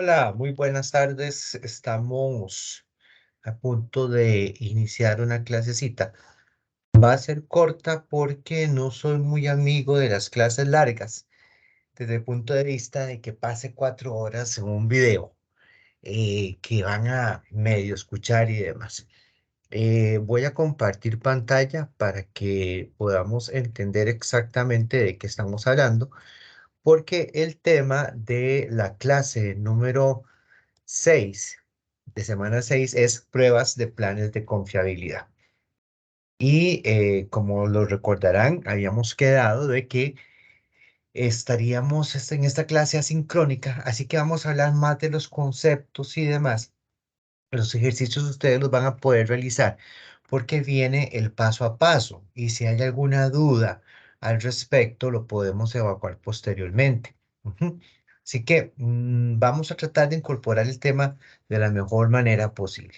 Hola, muy buenas tardes. Estamos a punto de iniciar una clasecita. Va a ser corta porque no soy muy amigo de las clases largas, desde el punto de vista de que pase 4 horas en un video que van a medio escuchar y demás. Voy a compartir pantalla para que podamos entender exactamente de qué estamos hablando, porque el tema de la clase número 6 de semana 6 es pruebas de planes de confiabilidad. Y como lo recordarán, habíamos quedado de que estaríamos en esta clase asincrónica, así que vamos a hablar más de los conceptos y demás. Los ejercicios ustedes los van a poder realizar porque viene el paso a paso y si hay alguna duda al respecto lo podemos evacuar posteriormente. Ujú. Así que vamos a tratar de incorporar el tema de la mejor manera posible.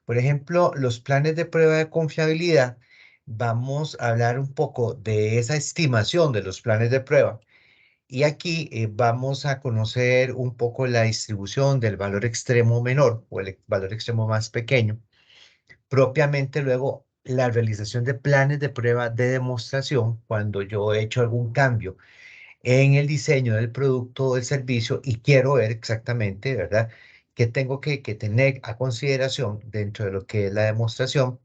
Por ejemplo, los planes de prueba de confiabilidad, vamos a hablar un poco de esa estimación de los planes de prueba y aquí vamos a conocer un poco la distribución del valor extremo menor o el valor extremo más pequeño. Propiamente luego la realización de planes de prueba de demostración cuando yo he hecho algún cambio en el diseño del producto o del servicio y quiero ver exactamente, ¿verdad? ¿Qué tengo que tener a consideración dentro de lo que es la demostración?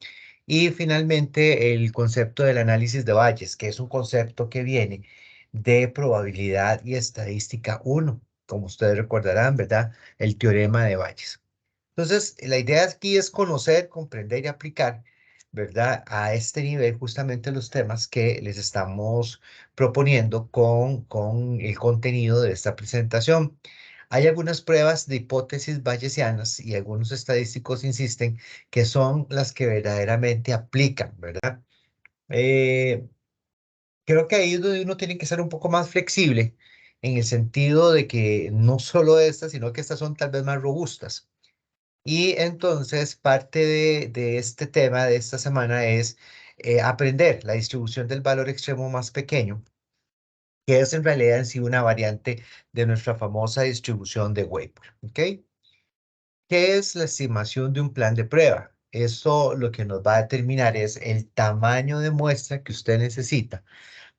Y finalmente el concepto del análisis de Bayes, que es un concepto que viene de probabilidad y estadística uno, como ustedes recordarán, ¿verdad? El teorema de Bayes. Entonces, la idea aquí es conocer, comprender y aplicar, ¿verdad? A este nivel justamente los temas que les estamos proponiendo con el contenido de esta presentación. Hay algunas pruebas de hipótesis bayesianas y algunos estadísticos insisten que son las que verdaderamente aplican, ¿verdad? Eh, Creo que ahí es donde uno tiene que ser un poco más flexible en el sentido de que no solo estas, sino que estas son tal vez más robustas. Y entonces parte de este tema de esta semana es aprender la distribución del valor extremo más pequeño, que es en realidad en sí una variante de nuestra famosa distribución de Weibull. ¿Ok? ¿Qué es la estimación de un plan de prueba? Eso lo que nos va a determinar es el tamaño de muestra que usted necesita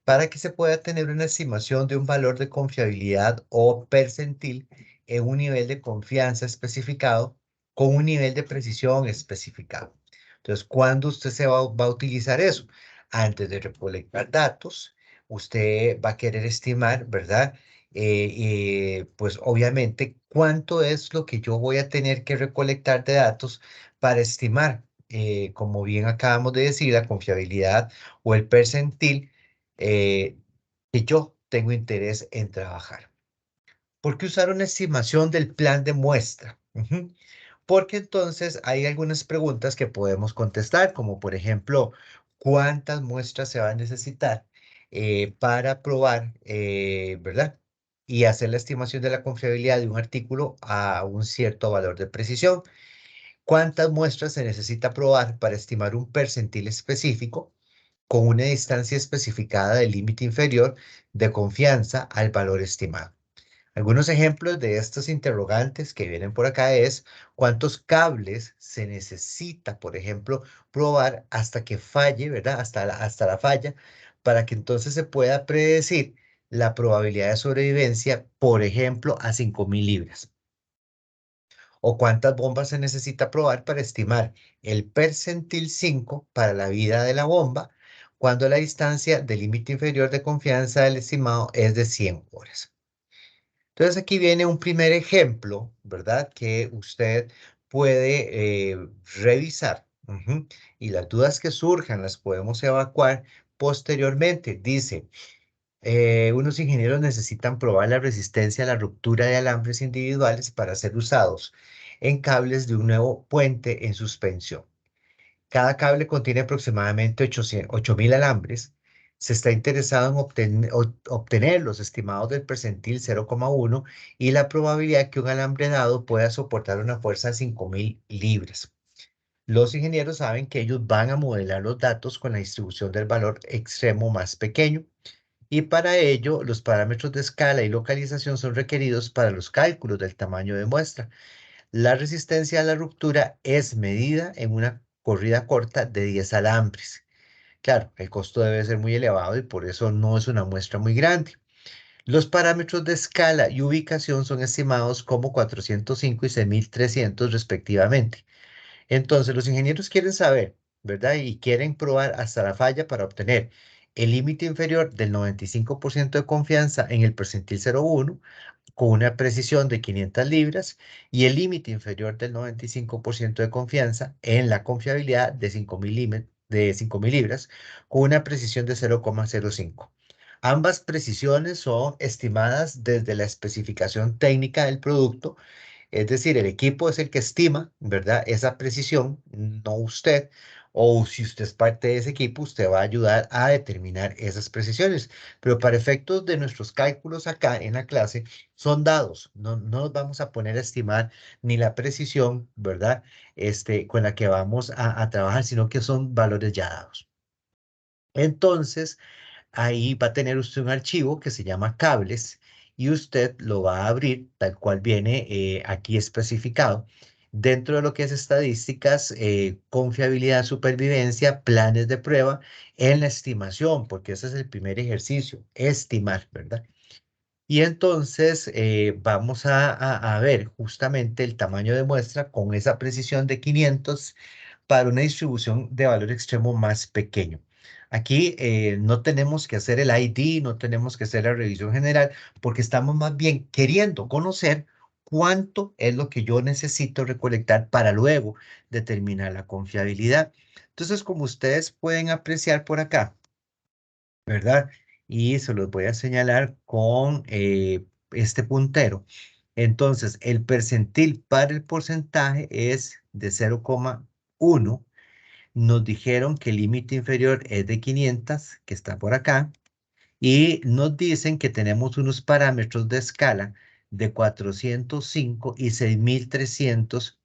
para que se pueda tener una estimación de un valor de confiabilidad o percentil en un nivel de confianza especificado con un nivel de precisión especificado. Entonces, ¿cuándo usted va a utilizar eso? Antes de recolectar datos, usted va a querer estimar, ¿verdad? Pues obviamente, ¿cuánto es lo que yo voy a tener que recolectar de datos para estimar, como bien acabamos de decir, la confiabilidad o el percentil eh, que yo tengo interés en trabajar? ¿Por qué usar una estimación del plan de muestra? Ujú. Porque entonces hay algunas preguntas que podemos contestar, como por ejemplo, ¿cuántas muestras se va a necesitar para probar, ¿verdad? Y hacer la estimación de la confiabilidad de un artículo a un cierto valor de precisión. ¿Cuántas muestras se necesita probar para estimar un percentil específico con una distancia especificada del límite inferior de confianza al valor estimado? Algunos ejemplos de estos interrogantes que vienen por acá es cuántos cables se necesita, por ejemplo, probar hasta que falle, ¿verdad? Hasta la falla, para que entonces se pueda predecir la probabilidad de sobrevivencia, por ejemplo, a 5.000 libras. O cuántas bombas se necesita probar para estimar el percentil 5 para la vida de la bomba cuando la distancia del límite inferior de confianza del estimado es de 100 horas. Entonces aquí viene un primer ejemplo, ¿verdad? Que usted puede revisar. Ujú. Y las dudas que surjan las podemos evacuar posteriormente. Dice, unos ingenieros necesitan probar la resistencia a la ruptura de alambres individuales para ser usados en cables de un nuevo puente en suspensión. Cada cable contiene aproximadamente 8.000 alambres. Se está interesado en obtener los estimados del percentil 0,1 y la probabilidad que un alambre dado pueda soportar una fuerza de 5.000 libras. Los ingenieros saben que ellos van a modelar los datos con la distribución del valor extremo más pequeño Y para ello, los parámetros de escala y localización son requeridos para los cálculos del tamaño de muestra. La resistencia a la ruptura es medida en una corrida corta de 10 alambres. Claro, el costo debe ser muy elevado y por eso no es una muestra muy grande. Los parámetros de escala y ubicación son estimados como 405 y 6300 respectivamente. Entonces, los ingenieros quieren saber, ¿verdad? Y quieren probar hasta la falla para obtener el límite inferior del 95% de confianza en el percentil 0,1 con una precisión de 500 libras y el límite inferior del 95% de confianza en la confiabilidad de 5.000 libras con una precisión de 0,05. Ambas precisiones son estimadas desde la especificación técnica del producto, es decir, el equipo es el que estima, ¿verdad? Esa precisión, no usted. O si usted es parte de ese equipo, usted va a ayudar a determinar esas precisiones. Pero para efectos de nuestros cálculos acá en la clase, son dados. No nos vamos a poner a estimar ni la precisión, ¿verdad? Con la que vamos a trabajar, sino que son valores ya dados. Entonces, ahí va a tener usted un archivo que se llama cables y usted lo va a abrir tal cual viene aquí especificado. Dentro de lo que es estadísticas, confiabilidad, supervivencia, planes de prueba en la estimación, porque ese es el primer ejercicio, estimar, ¿verdad? Y entonces vamos a ver justamente el tamaño de muestra con esa precisión de 500 para una distribución de valor extremo más pequeño. Aquí no tenemos que hacer el ID, no tenemos que hacer la revisión general, porque estamos más bien queriendo conocer cuánto es lo que yo necesito recolectar para luego determinar la confiabilidad. Entonces, como ustedes pueden apreciar por acá, ¿verdad? Y se los voy a señalar con este puntero. Entonces, el percentil para el porcentaje es de 0,1. Nos dijeron que el límite inferior es de 500, que está por acá, y nos dicen que tenemos unos parámetros de escala de 405 y 6300,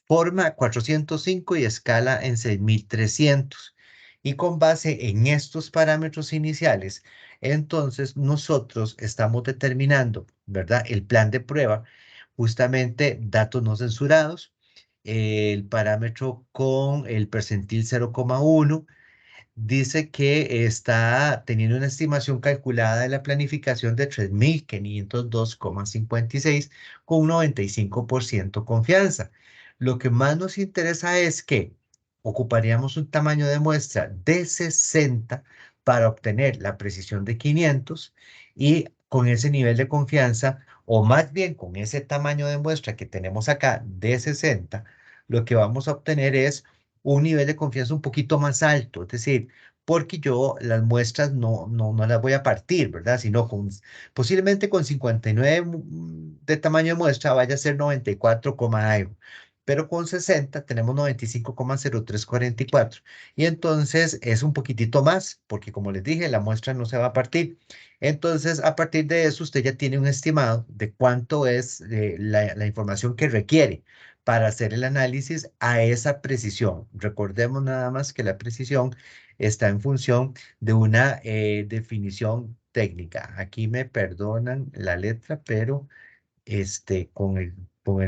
forma 405 y escala en 6300. Y con base en estos parámetros iniciales, entonces nosotros estamos determinando, ¿verdad? El plan de prueba, justamente datos no censurados, el parámetro con el percentil 0,1. Dice que está teniendo una estimación calculada de la planificación de 3.502,56 con un 95% confianza. Lo que más nos interesa es que ocuparíamos un tamaño de muestra de 60 para obtener la precisión de 500 y con ese nivel de confianza, o más bien con ese tamaño de muestra que tenemos acá de 60, lo que vamos a obtener es un nivel de confianza un poquito más alto, es decir, porque yo las muestras no las voy a partir, ¿verdad? Sino posiblemente con 59 de tamaño de muestra vaya a ser 94, algo. Pero con 60 tenemos 95,0344. Y entonces es un poquitito más, porque como les dije, la muestra no se va a partir. Entonces, a partir de eso, usted ya tiene un estimado de cuánto es la información que requiere para hacer el análisis a esa precisión. Recordemos nada más que la precisión está en función de una definición técnica. Aquí me perdonan la letra, pero con el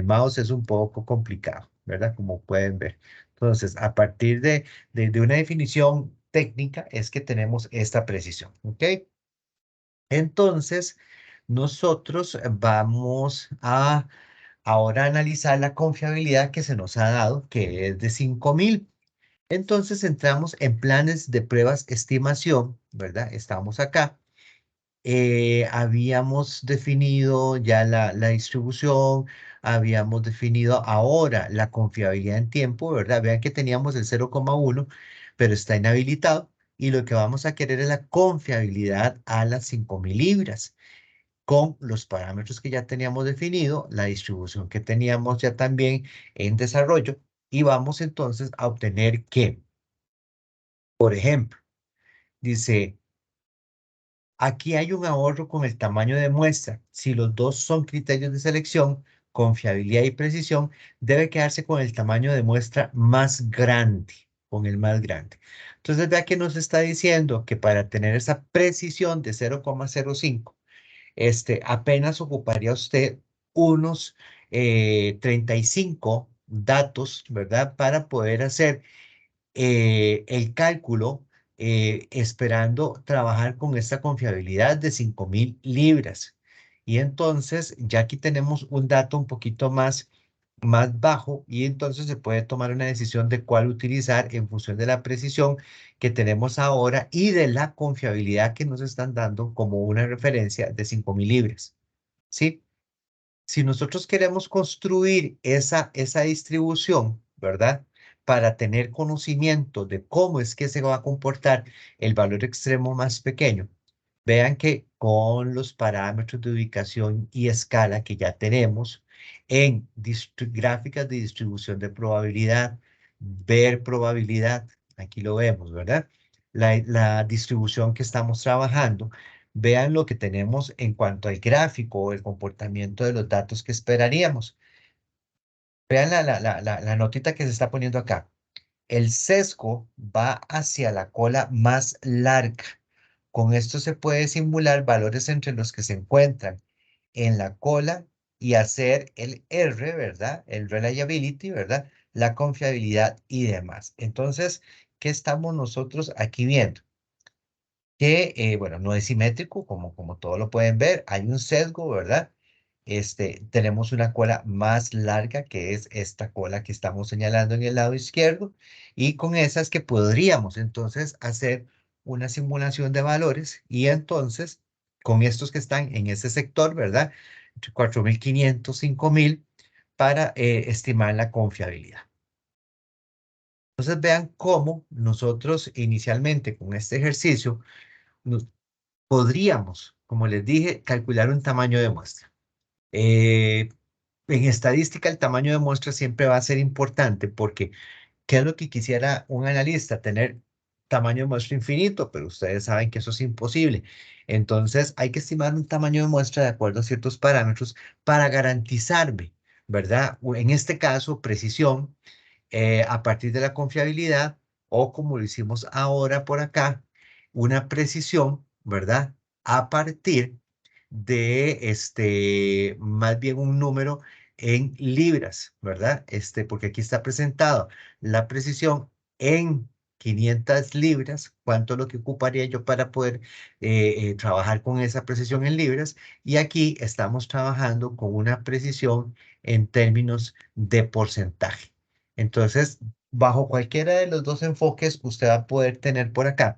mouse es un poco complicado, ¿verdad? Como pueden ver. Entonces, a partir de una definición técnica es que tenemos esta precisión, ¿ok? Entonces, nosotros vamos a ahora analizar la confiabilidad que se nos ha dado, que es de 5.000. Entonces entramos en planes de pruebas estimación, ¿verdad? Estamos acá. Habíamos definido ya la distribución, habíamos definido ahora la confiabilidad en tiempo, ¿verdad? Vean que teníamos el 0,1, pero está inhabilitado. Y lo que vamos a querer es la confiabilidad a las 5.000 libras con los parámetros que ya teníamos definido, la distribución que teníamos ya también en desarrollo. Y vamos entonces a obtener que, por ejemplo, dice, aquí hay un ahorro con el tamaño de muestra. Si los dos son criterios de selección, confiabilidad y precisión, debe quedarse con el tamaño de muestra más grande. con el más grande. Entonces, vea que nos está diciendo que para tener esa precisión de 0,05, apenas ocuparía usted unos 35 datos, ¿verdad? Para poder hacer el cálculo, esperando trabajar con esta confiabilidad de 5.000 libras. Y entonces ya aquí tenemos un dato un poquito más bajo, y entonces se puede tomar una decisión de cuál utilizar en función de la precisión que tenemos ahora y de la confiabilidad que nos están dando como una referencia de 5.000 libras. ¿Sí? Si nosotros queremos construir esa distribución, ¿verdad? Para tener conocimiento de cómo es que se va a comportar el valor extremo más pequeño, vean que con los parámetros de ubicación y escala que ya tenemos en gráficas de distribución de probabilidad, ver probabilidad, aquí lo vemos, ¿verdad? La distribución que estamos trabajando. Vean lo que tenemos en cuanto al gráfico o el comportamiento de los datos que esperaríamos. Vean la notita que se está poniendo acá. El sesgo va hacia la cola más larga. Con esto se puede simular valores entre los que se encuentran en la cola y hacer el R, ¿verdad? El reliability, ¿verdad? La confiabilidad y demás. Entonces, ¿qué estamos nosotros aquí viendo? Que, bueno, no es simétrico, como todos lo pueden ver, hay un sesgo, ¿verdad? Tenemos una cola más larga, que es esta cola que estamos señalando en el lado izquierdo, y con esas que podríamos entonces hacer una simulación de valores, y entonces, con estos que están en ese sector, ¿verdad? Entre 4.500, 5.000, para estimar la confiabilidad. Entonces vean cómo nosotros inicialmente con este ejercicio nos podríamos, como les dije, calcular un tamaño de muestra. Eh, en estadística, el tamaño de muestra siempre va a ser importante porque, ¿qué es lo que quisiera un analista? Tener tamaño de muestra infinito, pero ustedes saben que eso es imposible. Entonces, hay que estimar un tamaño de muestra de acuerdo a ciertos parámetros para garantizarme, ¿verdad? En este caso, precisión, a partir de la confiabilidad, o como lo hicimos ahora por acá, una precisión, ¿verdad? A partir de más bien un número en libras, ¿verdad? Porque aquí está presentado la precisión en 500 libras, cuánto es lo que ocuparía yo para poder trabajar con esa precisión en libras, y aquí estamos trabajando con una precisión en términos de porcentaje. Entonces, bajo cualquiera de los dos enfoques, usted va a poder tener por acá,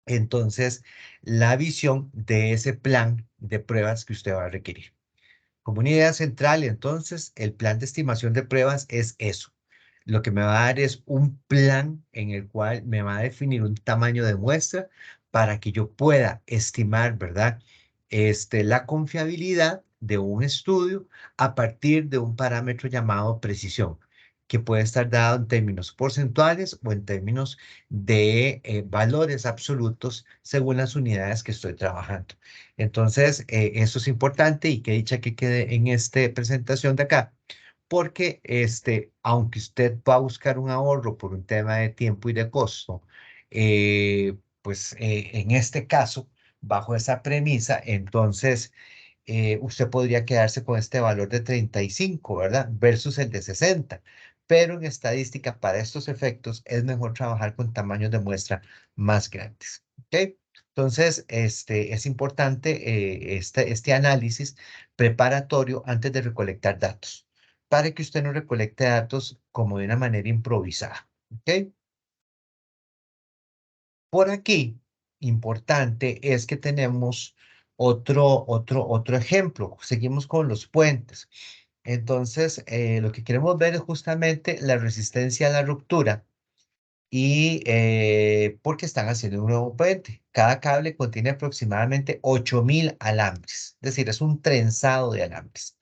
entonces, la visión de ese plan de pruebas que usted va a requerir. Como una idea central, entonces, el plan de estimación de pruebas es eso. Lo que me va a dar es un plan en el cual me va a definir un tamaño de muestra para que yo pueda estimar, ¿verdad? La confiabilidad de un estudio a partir de un parámetro llamado precisión, que puede estar dado en términos porcentuales o en términos de valores absolutos según las unidades que estoy trabajando. Entonces, eso es importante, y que dicha que quede en esta presentación de acá, porque aunque usted va a buscar un ahorro por un tema de tiempo y de costo, pues en este caso, bajo esa premisa, entonces usted podría quedarse con este valor de 35, ¿verdad? Versus el de 60. Pero en estadística, para estos efectos, es mejor trabajar con tamaños de muestra más grandes. ¿Ok? Entonces, es importante este análisis preparatorio antes de recolectar datos, para que usted no recolecte datos como de una manera improvisada. ¿Ok? Por aquí, importante es que tenemos otro ejemplo. Seguimos con los puentes. Entonces, lo que queremos ver es justamente la resistencia a la ruptura, y porque están haciendo un nuevo puente. Cada cable contiene aproximadamente 8.000 alambres, es decir, es un trenzado de alambres.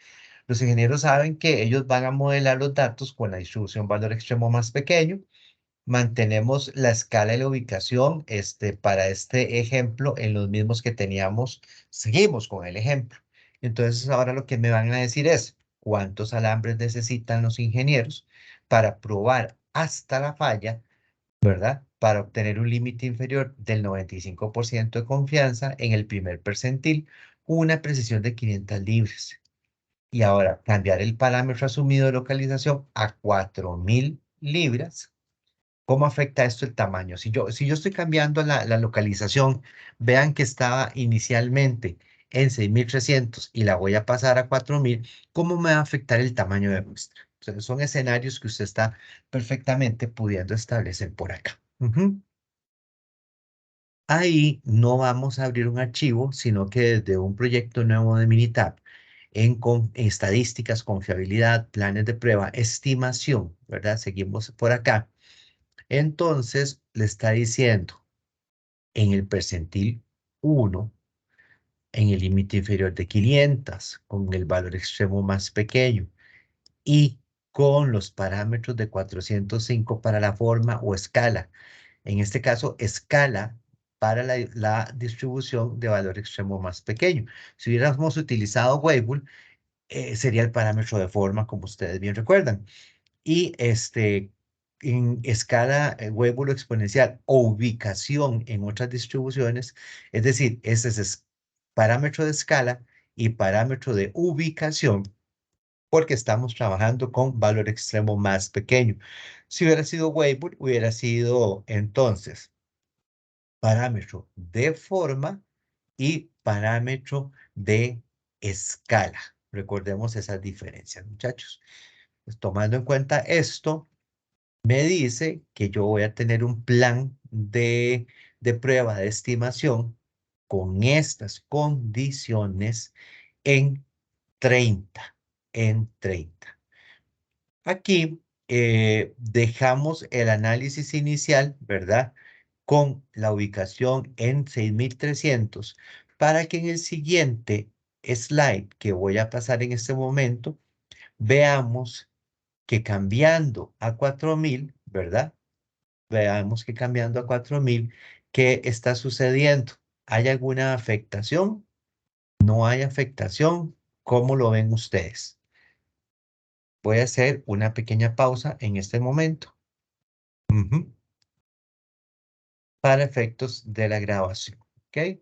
Los ingenieros saben que ellos van a modelar los datos con la distribución valor extremo más pequeño. Mantenemos la escala y la ubicación para este ejemplo en los mismos que teníamos. Seguimos con el ejemplo. Entonces ahora lo que me van a decir es cuántos alambres necesitan los ingenieros para probar hasta la falla ¿verdad? Para obtener un límite inferior del 95% de confianza en el primer percentil, una precisión de 500 libras. Y ahora cambiar el parámetro asumido de localización a 4000 libras. ¿Cómo afecta esto el tamaño? Si yo estoy cambiando la localización, vean que estaba inicialmente en 6300 y la voy a pasar a 4000, ¿cómo me va a afectar el tamaño de muestra? Entonces, son escenarios que usted está perfectamente pudiendo establecer por acá. Ahí no vamos a abrir un archivo, sino que desde un proyecto nuevo de Minitab, en estadísticas, confiabilidad, planes de prueba, estimación, ¿verdad? Seguimos por acá. Entonces, le está diciendo en el percentil 1, en el límite inferior de 500, con el valor extremo más pequeño y con los parámetros de 405 para la forma o escala. En este caso, escala para la distribución de valor extremo más pequeño. Si hubiéramos utilizado Weibull, sería el parámetro de forma, como ustedes bien recuerdan. Y en escala Weibull exponencial o ubicación en otras distribuciones, es decir, ese es parámetro de escala y parámetro de ubicación, porque estamos trabajando con valor extremo más pequeño. Si hubiera sido Weibull, hubiera sido entonces parámetro de forma y parámetro de escala. Recordemos esas diferencias, muchachos. Pues, tomando en cuenta esto, me dice que yo voy a tener un plan de prueba de estimación con estas condiciones en 30, en 30. Aquí dejamos el análisis inicial, ¿verdad? Con la ubicación en 6300 para que en el siguiente slide que voy a pasar en este momento, veamos que cambiando a 4000, ¿verdad? Veamos que cambiando a 4000, ¿qué está sucediendo? ¿Hay alguna afectación? ¿No hay afectación? ¿Cómo lo ven ustedes? Voy a hacer una pequeña pausa en este momento. Ujú. Para efectos de la grabación, ¿ok?